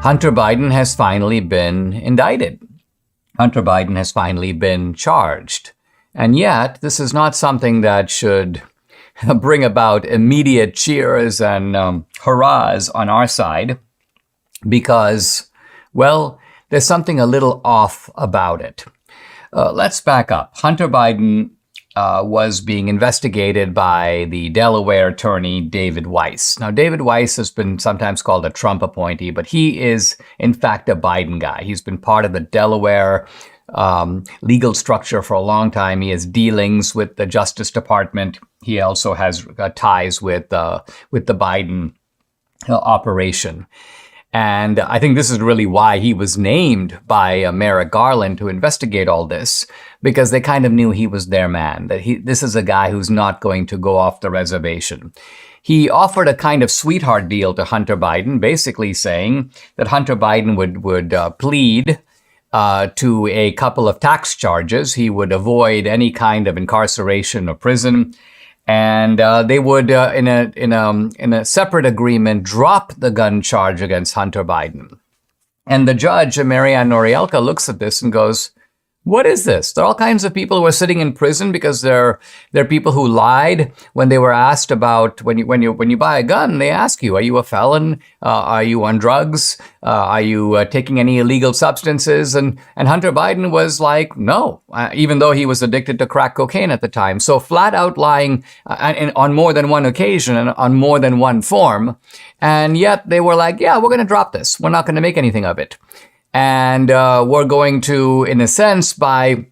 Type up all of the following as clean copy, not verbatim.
Hunter Biden has finally been indicted. Hunter Biden has finally been charged. And yet, this is not something that should bring about immediate cheers and hurrahs on our side because, well, there's something a little off about it. Let's back up. Hunter Biden was being investigated by the Delaware attorney David Weiss. Now, David Weiss has been sometimes called a Trump appointee, but he is, in fact, a Biden guy. He's been part of the Delaware legal structure for a long time. He has dealings with the Justice Department. He also has ties with the Biden operation. And I think this is really why he was named by Merrick Garland to investigate all this, because they kind of knew he was their man, that this is a guy who's not going to go off the reservation. He offered a kind of sweetheart deal to Hunter Biden, basically saying that Hunter Biden would plead to a couple of tax charges. He would avoid any kind of incarceration or prison. And they would, in a separate agreement, drop the gun charge against Hunter Biden. And the judge, Marianne Norielka, looks at this and goes, "What is this? There are all kinds of people who are sitting in prison because they're people who lied when they were asked about when you buy a gun. They ask you, are you a felon? Are you on drugs? Are you taking any illegal substances?" And Hunter Biden was like, no, even though he was addicted to crack cocaine at the time. So flat out lying on more than one occasion and on more than one form. And yet they were like, yeah, we're going to drop this. We're not going to make anything of it. And we're going to, in a sense, by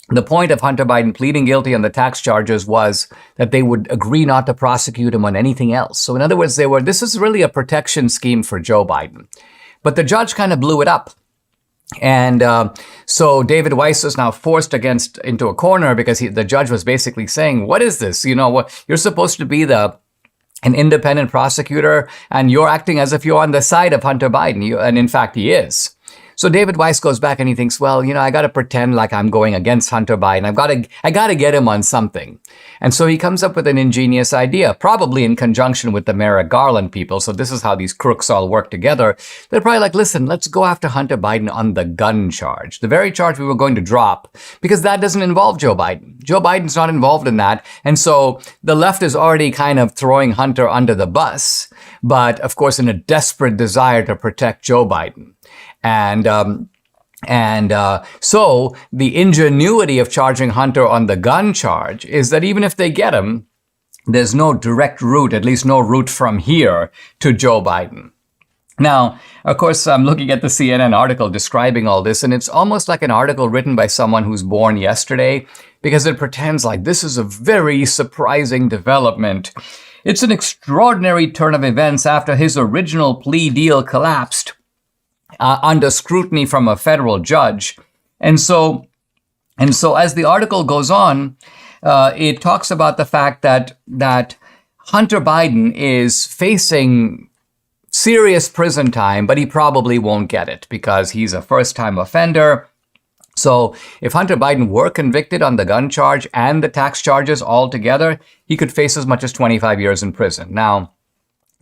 the point of Hunter Biden pleading guilty on the tax charges was that they would agree not to prosecute him on anything else. So in other words, this is really a protection scheme for Joe Biden. But the judge kind of blew it up. And so David Weiss is now forced into a corner because the judge was basically saying, what is this? You know, you're supposed to be an independent prosecutor, and you're acting as if you're on the side of Hunter Biden. And in fact, he is. So David Weiss goes back and he thinks, well, you know, I got to pretend like I'm going against Hunter Biden. I got to get him on something. And so he comes up with an ingenious idea, probably in conjunction with the Merrick Garland people. So this is how these crooks all work together. They're probably like, listen, let's go after Hunter Biden on the gun charge, the very charge we were going to drop, because that doesn't involve Joe Biden. Joe Biden's not involved in that. And so the left is already kind of throwing Hunter under the bus, but of course, in a desperate desire to protect Joe Biden. So the ingenuity of charging Hunter on the gun charge is that even if they get him, there's no direct route, at least no route from here to Joe Biden. Now, of course, I'm looking at the CNN article describing all this, and it's almost like an article written by someone who's born yesterday, because it pretends like this is a very surprising development. It's an extraordinary turn of events after his original plea deal collapsed under scrutiny from a federal judge. And so as the article goes on, it talks about the fact that Hunter Biden is facing serious prison time, but he probably won't get it because he's a first-time offender. So if Hunter Biden were convicted on the gun charge and the tax charges all together, he could face as much as 25 years in prison. Now,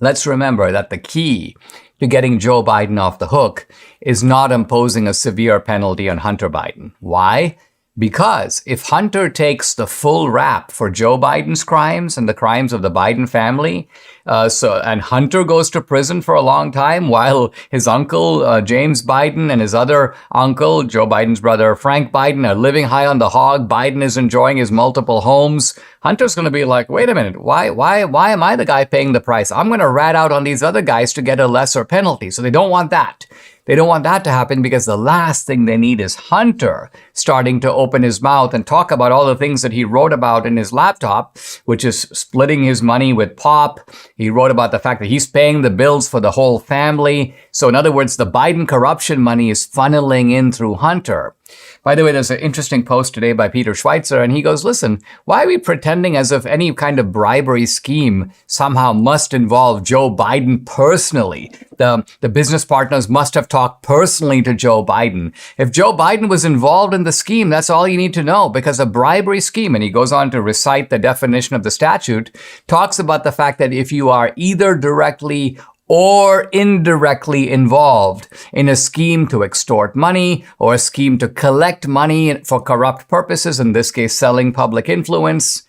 let's remember that the key to getting Joe Biden off the hook is not imposing a severe penalty on Hunter Biden. Why? Because if Hunter takes the full rap for Joe Biden's crimes and the crimes of the Biden family, and Hunter goes to prison for a long time while his uncle, James Biden, and his other uncle, Joe Biden's brother, Frank Biden, are living high on the hog, Biden is enjoying his multiple homes, Hunter's going to be like, wait a minute, why am I the guy paying the price? I'm going to rat out on these other guys to get a lesser penalty. So they don't want that. They don't want that to happen because the last thing they need is Hunter starting to open his mouth and talk about all the things that he wrote about in his laptop, which is splitting his money with Pop. He wrote about the fact that he's paying the bills for the whole family. So in other words, the Biden corruption money is funneling in through Hunter. By the way, there's an interesting post today by Peter Schweitzer, and he goes, listen, why are we pretending as if any kind of bribery scheme somehow must involve Joe Biden personally? The business partners must have talked personally to Joe Biden. If Joe Biden was involved in the scheme, that's all you need to know, because a bribery scheme, and he goes on to recite the definition of the statute, talks about the fact that if you are either directly or indirectly involved in a scheme to extort money or a scheme to collect money for corrupt purposes, in this case, selling public influence,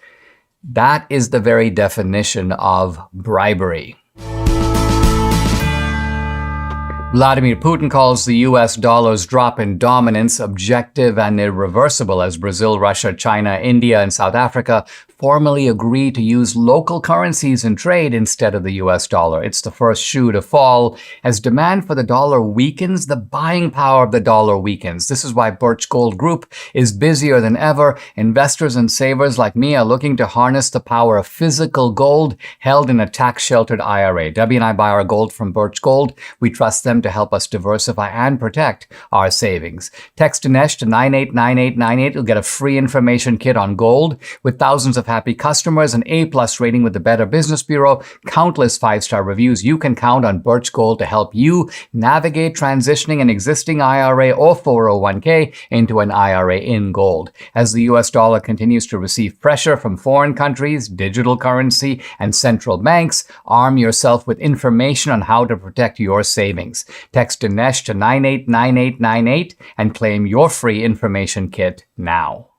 that is the very definition of bribery. Vladimir Putin calls the US dollar's drop in dominance objective and irreversible as Brazil, Russia, China, India, and South Africa formally agree to use local currencies in trade instead of the US dollar. It's the first shoe to fall. As demand for the dollar weakens, the buying power of the dollar weakens. This is why Birch Gold Group is busier than ever. Investors and savers like me are looking to harness the power of physical gold held in a tax-sheltered IRA. Debbie and I buy our gold from Birch Gold. We trust them to help us diversify and protect our savings. Text Dinesh to 989898. You'll get a free information kit on gold with thousands of happy customers, an A+ rating with the Better Business Bureau, countless 5-star reviews. You can count on Birch Gold to help you navigate transitioning an existing IRA or 401k into an IRA in gold. As the US dollar continues to receive pressure from foreign countries, digital currency, and central banks, arm yourself with information on how to protect your savings. Text Dinesh to 989898 and claim your free information kit now.